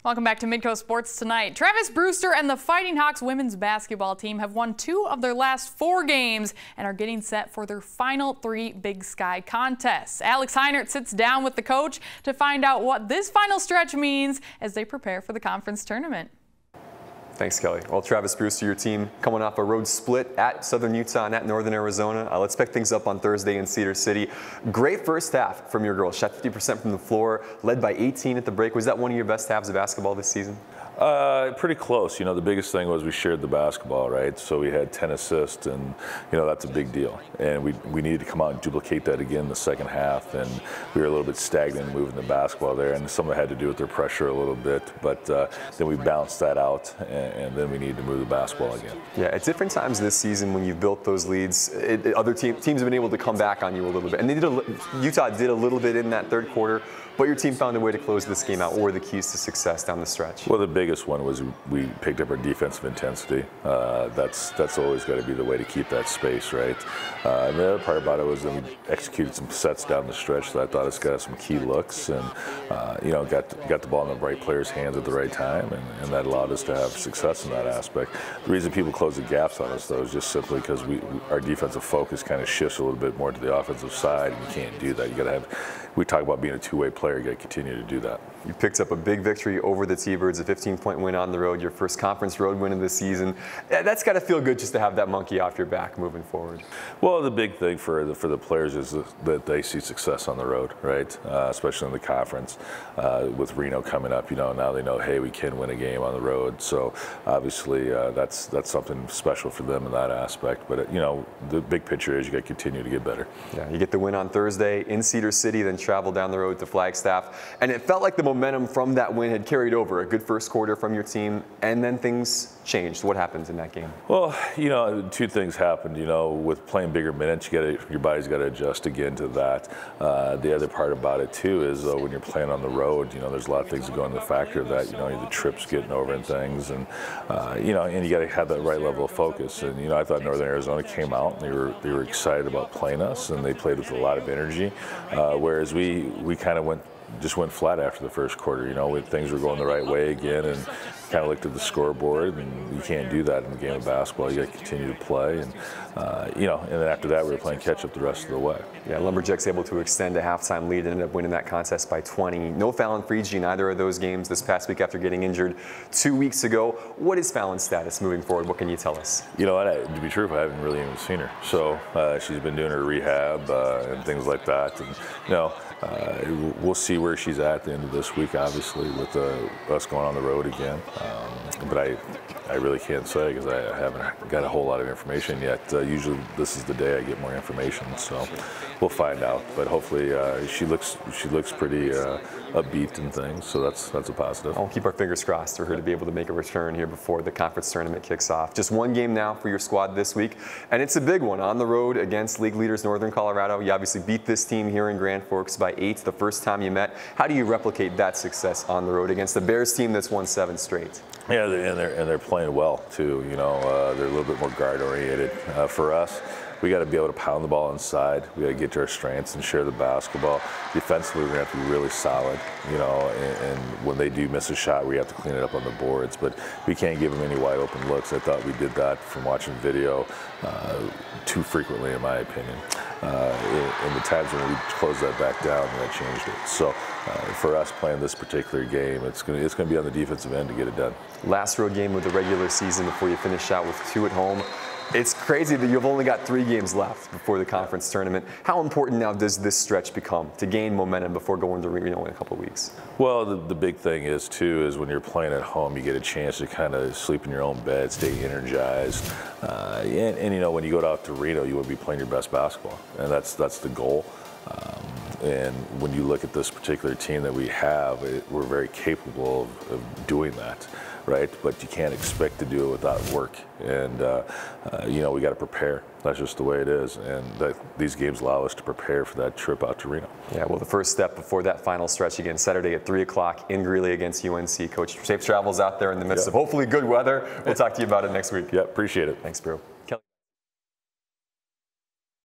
Welcome back to Midco Sports Tonight. Travis Brewster and the Fighting Hawks women's basketball team have won 2 of their last 4 games and are getting set for their final 3 Big Sky contests. Alex Heinert sits down with the coach to find out what this final stretch means as they prepare for the conference tournament. Thanks, Kelly. Well, Travis Brewster, your team coming off a road split at Southern Utah and at Northern Arizona. Let's pick things up on Thursday in Cedar City. Great first half from your girls. Shot 50% from the floor, led by 18 at the break. Was that one of your best halves of basketball this season? Pretty close. You know, the biggest thing was we shared the basketball, right? So we had 10 assists, and you know that's a big deal. And we needed to come out and duplicate that again in the second half. And we were a little bit stagnant moving the basketball there, and some of it had to do with their pressure a little bit. But then we balanced that out, and then we needed to move the basketball again. Yeah, at different times this season when you've built those leads, other teams have been able to come back on you a little bit. And Utah did a little bit in that third quarter. But your team found a way to close this game out. What were the keys to success down the stretch? Well, the biggest one was we picked up our defensive intensity. That's always got to be the way to keep that space, right? And the other part about it was that we executed some sets down the stretch that I thought us got some key looks, and you know, got the ball in the right player's hands at the right time, and that allowed us to have success in that aspect. The reason people close the gaps on us, though, is just simply because our defensive focus kind of shifts a little bit more to the offensive side, and you can't do that. You got to have. We talk about being a two-way player. You got to continue to do that. You picked up a big victory over the T-Birds, a 15-point win on the road, your first conference road win of the season. That's got to feel good just to have that monkey off your back moving forward. Well, the big thing for the players is that they see success on the road, right? Especially in the conference. With Reno coming up, you know, now they know, hey, we can win a game on the road. So obviously that's something special for them in that aspect. But you know, the big picture is you got to continue to get better. Yeah, you get the win on Thursday in Cedar City, then travel down the road to Flagstaff, and it felt like the momentum from that win had carried over. A good first quarter from your team, and then things changed. What happened in that game? Well, you know, 2 things happened. You know, with playing bigger minutes, your body's got to adjust again to that. The other part about it too is when you're playing on the road, you know, there's a lot of things that go into the factor of that. You know, the trips getting over and things, and you know, and you got to have that right level of focus. And you know, I thought Northern Arizona came out and they were excited about playing us, and they played with a lot of energy, whereas we kind of just went flat after the first quarter. You know, when things were going the right way again, and kind of looked at the scoreboard, and you can't do that in a game of basketball. You got to continue to play, and you know, and then after that we were playing catch up the rest of the way. Yeah, Lumberjacks able to extend a halftime lead and ended up winning that contest by 20. No Fallon Friedge in either of those games this past week after getting injured 2 weeks ago. What is Fallon's status moving forward? What can you tell us? You know, to be truthful, I haven't really even seen her. So she's been doing her rehab and things like that, and you know, we'll see where she's at the end of this week, obviously, with us going on the road again. But I really can't say because I haven't got a whole lot of information yet. Usually this is the day I get more information, so we'll find out. But hopefully she looks pretty upbeat and things, so that's a positive. I'll keep our fingers crossed for her to be able to make a return here before the conference tournament kicks off. Just one game now for your squad this week, and it's a big one on the road against league leaders Northern Colorado. You obviously beat this team here in Grand Forks by 8 the first time you met. How do you replicate that success on the road against the Bears team that's won 7 straight? Yeah, and they're playing well too. You know, they're a little bit more guard oriented. For us, we got to be able to pound the ball inside. We got to get to our strengths and share the basketball. Defensively, we're gonna have to be really solid. You know, and when they do miss a shot, we have to clean it up on the boards. But we can't give them any wide open looks. I thought we did that from watching video too frequently, in my opinion. In the times when we closed that back down, that changed it. So for us playing this particular game, it's gonna be on the defensive end to get it done. Last road game of the regular season before you finish out with 2 at home. It's crazy that you've only got 3 games left before the conference tournament. How important now does this stretch become to gain momentum before going to Reno in a couple of weeks? Well, the big thing is too is when you're playing at home, you get a chance to kind of sleep in your own bed, stay energized, and you know, when you go out to Reno, you want to be playing your best basketball, and that's the goal. And when you look at this particular team that we have, we're very capable of doing that, right? But you can't expect to do it without work. And, you know, we got to prepare. That's just the way it is. And these games allow us to prepare for that trip out to Reno. Yeah, well, the first step before that final stretch again, Saturday at 3 o'clock in Greeley against UNC. Coach, safe travels out there in the midst of hopefully good weather. We'll talk to you about it next week. Yeah, appreciate it. Thanks, Brew.